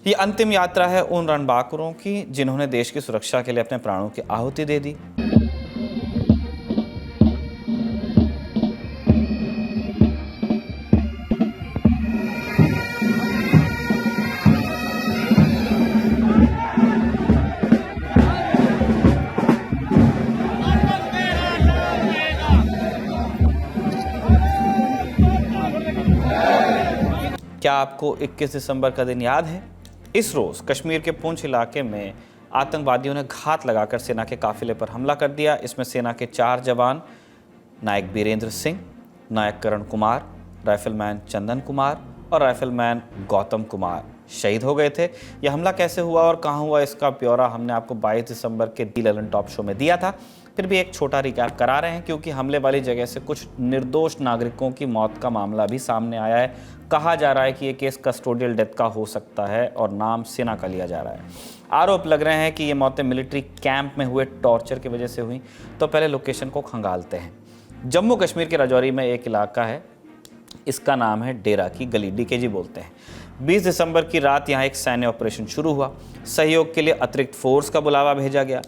ये अंतिम यात्रा है उन रणबांकुरों की जिन्होंने देश की सुरक्षा के लिए अपने प्राणों की आहुति दे दी। क्या आपको 21 दिसंबर का दिन याद है? इस रोज़ कश्मीर के पुंछ इलाके में आतंकवादियों ने घात लगाकर सेना के काफिले पर हमला कर दिया। इसमें सेना के 4 जवान नायक बीरेंद्र सिंह, नायक करण कुमार, राइफलमैन चंदन कुमार और राइफलमैन गौतम कुमार शहीद हो गए थे। यह हमला कैसे हुआ और कहां हुआ, इसका ब्यौरा हमने आपको 22 दिसंबर के दी ललन टॉप शो में दिया था। फिर भी एक छोटा रिकैप करा रहे हैं क्योंकि हमले वाली जगह से कुछ निर्दोष नागरिकों की मौत का मामला भी सामने आया है। कहा जा रहा है कि ये केस कस्टोडियल डेथ का हो सकता है और नाम सेना का लिया जा रहा है। आरोप लग रहे हैं कि ये मौतें मिलिट्री कैंप में हुए टॉर्चर की वजह से हुई। तो पहले लोकेशन को खंगालते हैं। जम्मू कश्मीर के राजौरी में एक इलाका है, इसका नाम है डेरा की गली, डीकेजी बोलते हैं। 20 दिसंबर की रात यहाँ एक सैन्य ऑपरेशन शुरू हुआ। सहयोग के लिए अतिरिक्त फोर्स का बुलावा भेजा गया।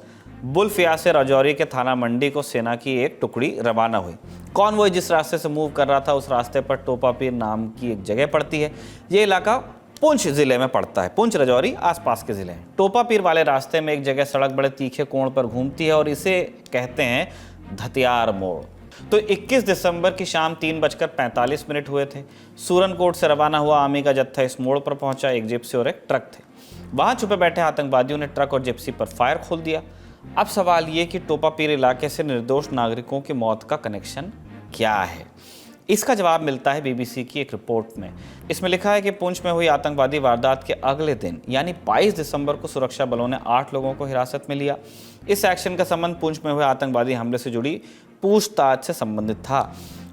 बुलफिया से राजौरी के थाना मंडी को सेना की एक टुकड़ी रवाना हुई। कॉन्वॉय जिस रास्ते से मूव कर रहा था उस रास्ते पर टोपापीर नाम की एक जगह पड़ती है। ये इलाका पुंछ जिले में पड़ता है। पुंछ राजौरी आसपास के जिले हैं। टोपापीर वाले रास्ते में एक जगह सड़क बड़े तीखे कोण पर घूमती है और इसे कहते हैं धतियार मोड़। तो 21 दिसंबर की शाम 3:45 हुए थे। सूरनकोट से रवाना हुआ आर्मी का जत्था इस मोड़ पर पहुंचा। एक जिप्सी और एक ट्रक थे। वहां छुपे बैठे आतंकवादियों ने ट्रक और जिप्सी पर फायर खोल दिया। अब सवाल ये कि टोपापीर इलाके से निर्दोष नागरिकों की मौत का कनेक्शन क्या है? इसका जवाब मिलता है बीबीसी की एक रिपोर्ट में। इसमें लिखा है कि पुंछ में हुई आतंकवादी वारदात के अगले दिन यानी 22 दिसंबर को सुरक्षा बलों ने 8 लोगों को हिरासत में लिया। इस एक्शन का संबंध पुंछ में हुए आतंकवादी हमले से जुड़ी पूछताछ से संबंधित था।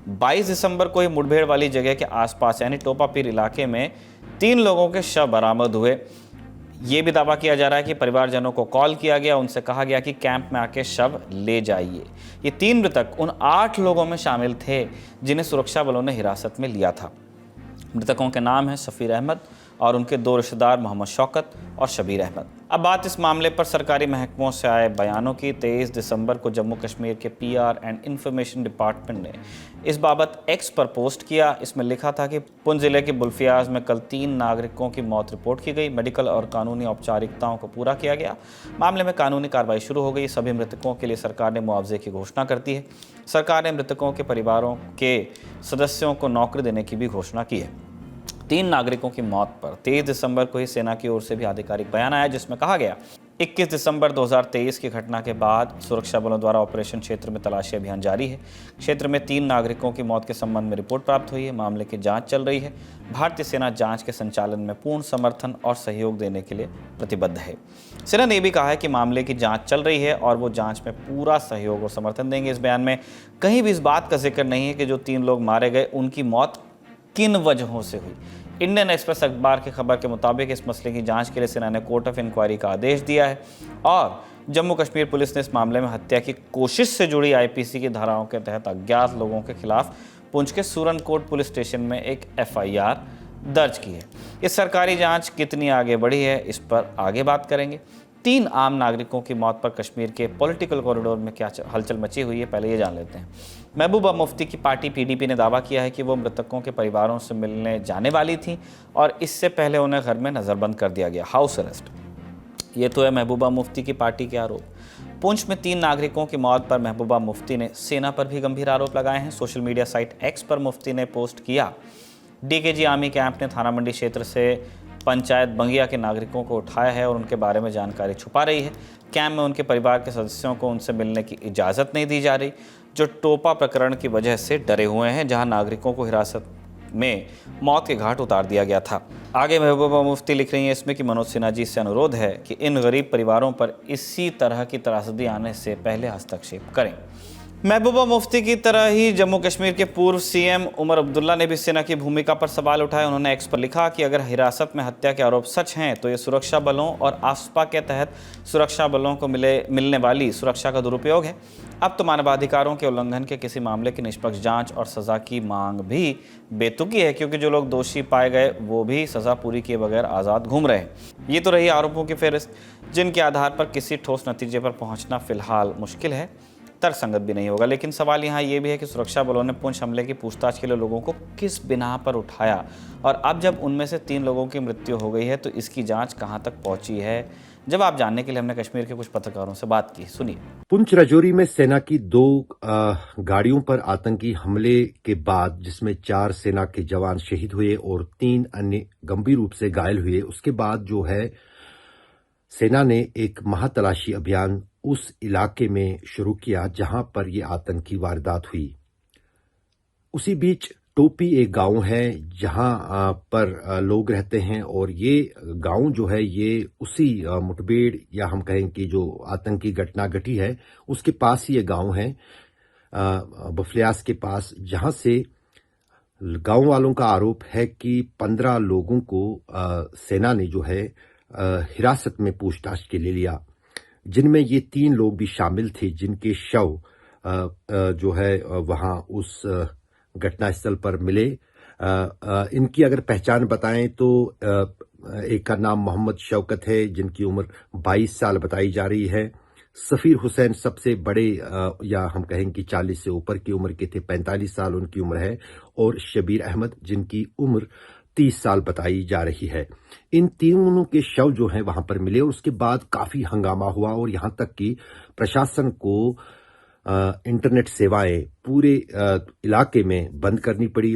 22 दिसंबर को ही मुठभेड़ वाली जगह के आसपास यानी टोपापीर इलाके में 3 लोगों के शव बरामद हुए। ये भी दावा किया जा रहा है कि परिवारजनों को कॉल किया गया, उनसे कहा गया कि कैंप में आके शव ले जाइए। ये 3 मृतक उन 8 लोगों में शामिल थे जिन्हें सुरक्षा बलों ने हिरासत में लिया था। मृतकों के नाम हैं सफ़ीर अहमद और उनके 2 रिश्तेदार मोहम्मद शौकत और शबीर अहमद। अब बात इस मामले पर सरकारी महकमों से आए बयानों की। 23 दिसंबर को जम्मू कश्मीर के PR एंड इंफॉर्मेशन डिपार्टमेंट ने इस बाबत X पर पोस्ट किया। इसमें लिखा था कि पुंछ जिले के बुलफियाज में कल 3 नागरिकों की मौत रिपोर्ट की गई। मेडिकल और कानूनी औपचारिकताओं को पूरा किया गया। मामले में कानूनी कार्रवाई शुरू हो गई। सभी मृतकों के लिए सरकार ने मुआवजे की घोषणा कर दी है। सरकार ने मृतकों के परिवारों के सदस्यों को नौकरी देने की भी घोषणा की है। 3 नागरिकों की मौत पर 23 दिसंबर को ही सेना की ओर से भी आधिकारिक बयान आया जिसमें कहा गया 21 दिसंबर 2023 की घटना के बाद सुरक्षा बलों द्वारा ऑपरेशन क्षेत्र में तलाशी अभियान जारी है। क्षेत्र में 3 नागरिकों की मौत के संबंध में रिपोर्ट प्राप्त हुई है। मामले की जांच चल रही है। भारतीय सेना जांच के संचालन में पूर्ण समर्थन और सहयोग देने के लिए प्रतिबद्ध है। सेना ने भी कहा है कि मामले की जांच चल रही है और वो जांच में पूरा सहयोग और समर्थन देंगे। इस बयान में कहीं भी इस बात का जिक्र नहीं है कि जो 3 लोग मारे गए उनकी मौत किन वजहों से हुई। इंडियन एक्सप्रेस अखबार की खबर के मुताबिक इस मसले की जांच के लिए सेना ने कोर्ट ऑफ इंक्वायरी का आदेश दिया है और जम्मू कश्मीर पुलिस ने इस मामले में हत्या की कोशिश से जुड़ी IPC की धाराओं के तहत अज्ञात लोगों के खिलाफ पुंछ के सूरनकोट पुलिस स्टेशन में एक FIR दर्ज की है। इस सरकारी जांच कितनी आगे बढ़ी है इस पर आगे बात करेंगे। 3 आम नागरिकों की मौत पर कश्मीर के पॉलिटिकल कॉरिडोर में क्या हलचल मची हुई है, पहले ये जान लेते हैं। महबूबा मुफ्ती की पार्टी PDP ने दावा किया है कि वो मृतकों के परिवारों से मिलने जाने वाली थी और इससे पहले उन्हें घर में नज़रबंद कर दिया गया, हाउस अरेस्ट। ये तो है महबूबा मुफ्ती की पार्टी के आरोप। पुंछ में 3 नागरिकों की मौत पर महबूबा मुफ्ती ने सेना पर भी गंभीर आरोप लगाए हैं। सोशल मीडिया साइट X पर मुफ्ती ने पोस्ट किया, DKG आर्मी कैंप ने थाना मंडी क्षेत्र से पंचायत बंगिया के नागरिकों को उठाया है और उनके बारे में जानकारी छुपा रही है। कैंप में उनके परिवार के सदस्यों को उनसे मिलने की इजाज़त नहीं दी जा रही, जो टोपा प्रकरण की वजह से डरे हुए हैं, जहां नागरिकों को हिरासत में मौत के घाट उतार दिया गया था। आगे महबूबा मुफ्ती लिख रही हैं इसमें कि मनोज सिन्हा जी से अनुरोध है कि इन गरीब परिवारों पर इसी तरह की त्रासदी आने से पहले हस्तक्षेप करें। महबूबा मुफ्ती की तरह ही जम्मू कश्मीर के पूर्व सीएम उमर अब्दुल्ला ने भी सेना की भूमिका पर सवाल उठाए। उन्होंने एक्स पर लिखा कि अगर हिरासत में हत्या के आरोप सच हैं तो ये सुरक्षा बलों और आफ्सपा के तहत सुरक्षा बलों को मिलने वाली सुरक्षा का दुरुपयोग है। अब तो मानवाधिकारों के उल्लंघन के किसी मामले की निष्पक्ष जांच और सजा की मांग भी बेतुकी है, क्योंकि जो लोग दोषी पाए गए वो भी सजा पूरी किए बगैर आज़ाद घूम रहे हैं। ये तो रही आरोपों की फेहरिस्त, जिनके आधार पर किसी ठोस नतीजे पर पहुंचना फिलहाल मुश्किल है, तर्कसंगत भी नहीं होगा। लेकिन सवाल यहाँ ये भी है कि सुरक्षा बलों ने पुंछ हमले की पूछताछ के लिए लोगों को किस बिना पर उठाया, और अब जब उनमें से 3 लोगों की मृत्यु हो गई है तो इसकी जांच कहाँ तक पहुंची है। जवाब जानने के लिए हमने कश्मीर के कुछ पत्रकारों से बात की, सुनिए। पुंछ राजौरी में सेना की 2 गाड़ियों पर आतंकी हमले के बाद, जिसमें 4 सेना के जवान शहीद हुए और 3 अन्य गंभीर रूप से घायल हुए, उसके बाद जो है सेना ने एक महातलाशी अभियान उस इलाके में शुरू किया जहां पर यह आतंकी वारदात हुई। उसी बीच टोपी एक गांव है जहां पर लोग रहते हैं, और ये गांव जो है ये उसी मुठभेड़ या हम कहें कि जो आतंकी घटना घटी है उसके पास ही ये गांव है, बफलियास के पास, जहां से गांव वालों का आरोप है कि 15 लोगों को सेना ने जो है हिरासत में पूछताछ के लिए लिया, जिनमें ये 3 लोग भी शामिल थे, जिनके शव जो है वहां उस घटनास्थल पर मिले। इनकी अगर पहचान बताएं तो एक का नाम मोहम्मद शौकत है, जिनकी उम्र 22 साल बताई जा रही है। सफीर हुसैन सबसे बड़े या हम कहें कि 40 से ऊपर की उम्र के थे, 45 साल उनकी उम्र है, और शबीर अहमद जिनकी उम्र 30 साल बताई जा रही है। इन तीनों के शव जो हैं वहां पर मिले, और उसके बाद काफी हंगामा हुआ और यहां तक कि प्रशासन को इंटरनेट सेवाएं पूरे इलाके में बंद करनी पड़ी।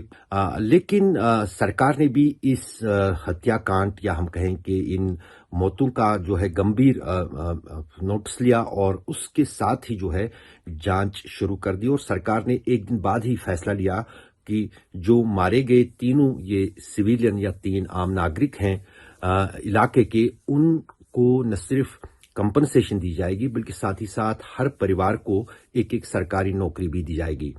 लेकिन सरकार ने भी इस हत्याकांड या हम कहें कि इन मौतों का जो है गंभीर नोटिस लिया, और उसके साथ ही जो है जांच शुरू कर दी। और सरकार ने एक दिन बाद ही फैसला लिया कि जो मारे गए तीनों ये सिविलियन या 3 आम नागरिक हैं इलाके के, उनको न सिर्फ कंपनसेशन दी जाएगी बल्कि साथ ही साथ हर परिवार को एक सरकारी नौकरी भी दी जाएगी।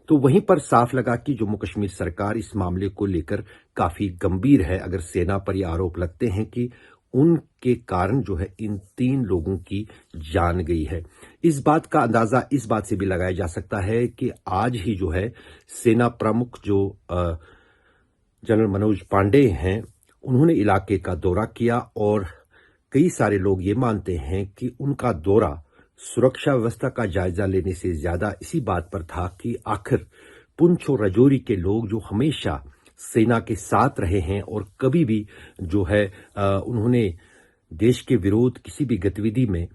तो वहीं पर साफ लगा कि जम्मू कश्मीर सरकार इस मामले को लेकर काफी गंभीर है। अगर सेना पर यह आरोप लगते हैं कि उनके कारण जो है इन 3 लोगों की जान गई है। इस बात का अंदाजा इस बात से भी लगाया जा सकता है कि आज ही जो है सेना प्रमुख जो जनरल मनोज पांडे हैं, उन्होंने इलाके का दौरा किया, और कई सारे लोग ये मानते हैं कि उनका दौरा सुरक्षा व्यवस्था का जायजा लेने से ज्यादा इसी बात पर था कि आखिर पुंछ और राजौरी के लोग जो हमेशा सेना के साथ रहे हैं और कभी भी जो है उन्होंने देश के विरोध किसी भी गतिविधि में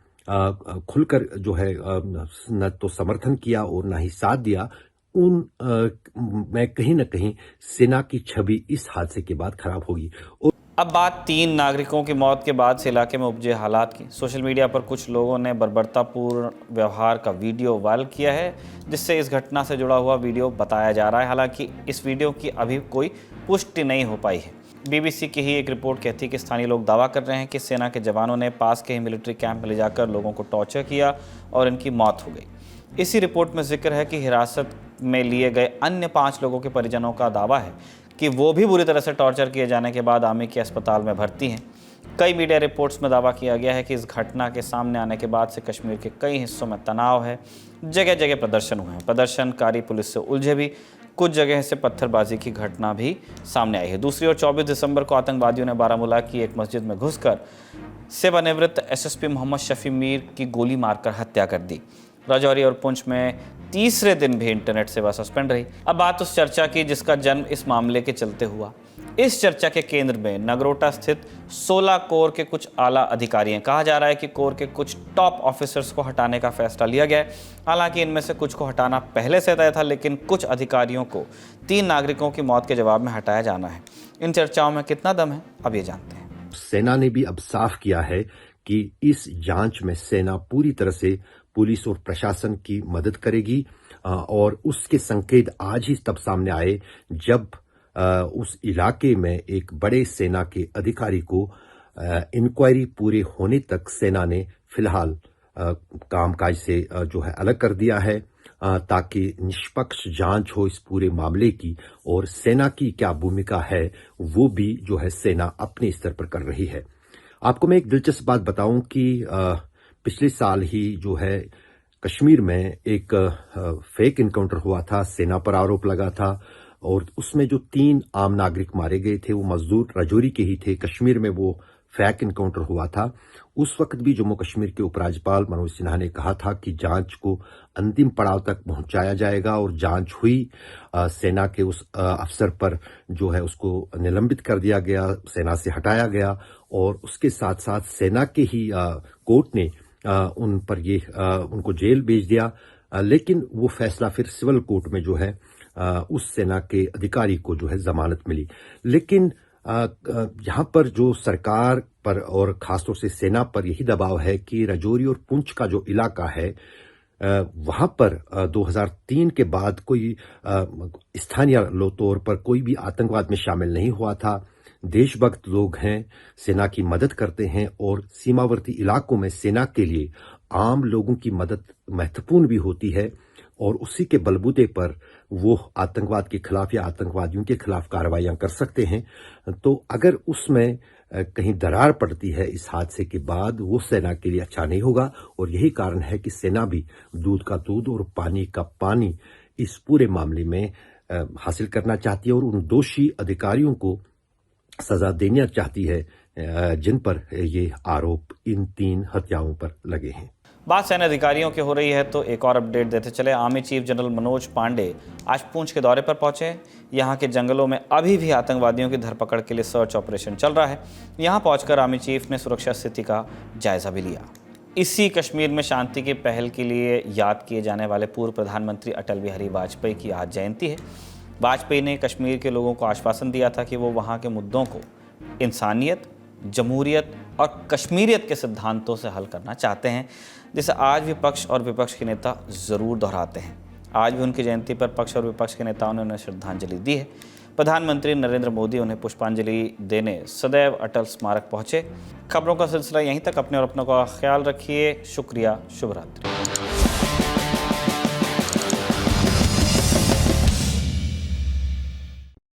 खुलकर जो है न तो समर्थन किया और न ही साथ दिया, में कहीं न कहीं सेना की छवि इस हादसे के बाद खराब होगी। अब बात 3 नागरिकों की मौत के बाद से इलाके में उपजे हालात की। सोशल मीडिया पर कुछ लोगों ने बर्बरतापूर्ण व्यवहार का वीडियो वायरल किया है, जिससे इस घटना से जुड़ा हुआ वीडियो बताया जा रहा है। हालांकि इस वीडियो की अभी कोई पुष्टि नहीं हो पाई है। बीबीसी की ही एक रिपोर्ट कहती है कि स्थानीय लोग दावा कर रहे हैं कि सेना के जवानों ने पास के ही मिलिट्री कैंप में ले जाकर लोगों को टॉर्चर किया और इनकी मौत हो गई। इसी रिपोर्ट में जिक्र है कि हिरासत में लिए गए अन्य 5 लोगों के परिजनों का दावा है कि वो भी बुरी तरह से टॉर्चर किए जाने के बाद आर्मी के अस्पताल में भर्ती हैं। कई मीडिया रिपोर्ट्स में दावा किया गया है कि इस घटना के सामने आने के बाद से कश्मीर के कई हिस्सों में तनाव है। जगह जगह प्रदर्शन हुए हैं, प्रदर्शनकारी पुलिस से उलझे भी, कुछ जगह से पत्थरबाजी की घटना भी सामने आई है। दूसरी ओर 24 दिसंबर को आतंकवादियों ने बारामूला की एक मस्जिद में घुसकर सेवानिवृत्त एसएसपी मोहम्मद शफी मीर की गोली मारकर हत्या कर दी। राजौरी और पुंछ में तीसरे दिन भी इंटरनेट सेवा सस्पेंड रही। अब बात उस चर्चा की जिसका जन्म इस मामले के चलते हुआ। इस चर्चा के केंद्र में नगरोटा स्थित 16 कोर के कुछ आला अधिकारी हैं। कहा जा रहा है कि कोर के कुछ टॉप ऑफिसर्स को हटाने का फैसला लिया गया है। हालांकि इनमें से कुछ को हटाना पहले से तय था, लेकिन कुछ अधिकारियों को 3 नागरिकों की मौत के जवाब में हटाया जाना है। इन चर्चाओं में कितना दम है, अब ये जानते हैं। सेना ने भी अब साफ किया है कि इस जांच में सेना पूरी तरह से पुलिस और प्रशासन की मदद करेगी, और उसके संकेत आज ही तब सामने आए जब उस इलाके में एक बड़े सेना के अधिकारी को इंक्वायरी पूरे होने तक सेना ने फिलहाल कामकाज से जो है अलग कर दिया है। ताकि निष्पक्ष जांच हो इस पूरे मामले की, और सेना की क्या भूमिका है वो भी जो है सेना अपने स्तर पर कर रही है। आपको मैं एक दिलचस्प बात बताऊं कि पिछले साल ही जो है कश्मीर में एक फेक इनकाउंटर हुआ था, सेना पर आरोप लगा था, और उसमें जो 3 आम नागरिक मारे गए थे वो मजदूर राजौरी के ही थे। कश्मीर में वो फेक इनकाउंटर हुआ था। उस वक्त भी जम्मू कश्मीर के उपराज्यपाल मनोज सिन्हा ने कहा था कि जांच को अंतिम पड़ाव तक पहुंचाया जाएगा, और जांच हुई। सेना के उस अफसर पर जो है उसको निलंबित कर दिया गया, सेना से हटाया गया, और उसके साथ साथ सेना के ही कोर्ट ने उन पर उनको जेल भेज दिया। लेकिन वो फैसला फिर सिविल कोर्ट में जो है उस सेना के अधिकारी को जो है जमानत मिली। लेकिन यहाँ पर जो सरकार पर और खासतौर से सेना पर यही दबाव है कि राजौरी और पुंछ का जो इलाका है वहां पर 2003 के बाद कोई स्थानीय तौर पर कोई भी आतंकवाद में शामिल नहीं हुआ था। देशभक्त लोग हैं, सेना की मदद करते हैं, और सीमावर्ती इलाकों में सेना के लिए आम लोगों की मदद महत्वपूर्ण भी होती है, और उसी के बलबूते पर वो आतंकवाद के खिलाफ या आतंकवादियों के खिलाफ कार्रवाइयां कर सकते हैं। तो अगर उसमें कहीं दरार पड़ती है इस हादसे के बाद, वो सेना के लिए अच्छा नहीं होगा, और यही कारण है कि सेना भी दूध का दूध और पानी का पानी इस पूरे मामले में हासिल करना चाहती है, और उन दोषी अधिकारियों को सजा देना चाहती है जिन पर ये आरोप इन 3 हत्याओं पर लगे हैं। बात सैन्य अधिकारियों की हो रही है तो एक और अपडेट देते चले। Army chief General Manoj Pande आज पुंछ के दौरे पर पहुंचे। यहां के जंगलों में अभी भी आतंकवादियों की धरपकड़ के लिए सर्च ऑपरेशन चल रहा है। यहां पहुंचकर आर्मी चीफ ने सुरक्षा स्थिति का जायजा भी लिया। इसी कश्मीर में शांति की पहल के लिए याद किए जाने वाले पूर्व प्रधानमंत्री अटल बिहारी वाजपेयी की आज जयंती है। वाजपेयी ने कश्मीर के लोगों को आश्वासन दिया था कि वो वहाँ के मुद्दों को इंसानियत, जमहूरियत और कश्मीरियत के सिद्धांतों से हल करना चाहते हैं, जिसे आज भी पक्ष और विपक्ष के नेता ज़रूर दोहराते हैं। आज भी उनकी जयंती पर पक्ष और विपक्ष के नेताओं ने उन्हें श्रद्धांजलि दी है। प्रधानमंत्री नरेंद्र मोदी उन्हें पुष्पांजलि देने सदैव अटल स्मारक पहुंचे। खबरों का सिलसिला यहीं तक। अपने और अपनों का ख्याल रखिए। शुक्रिया। शुभ रात्रि।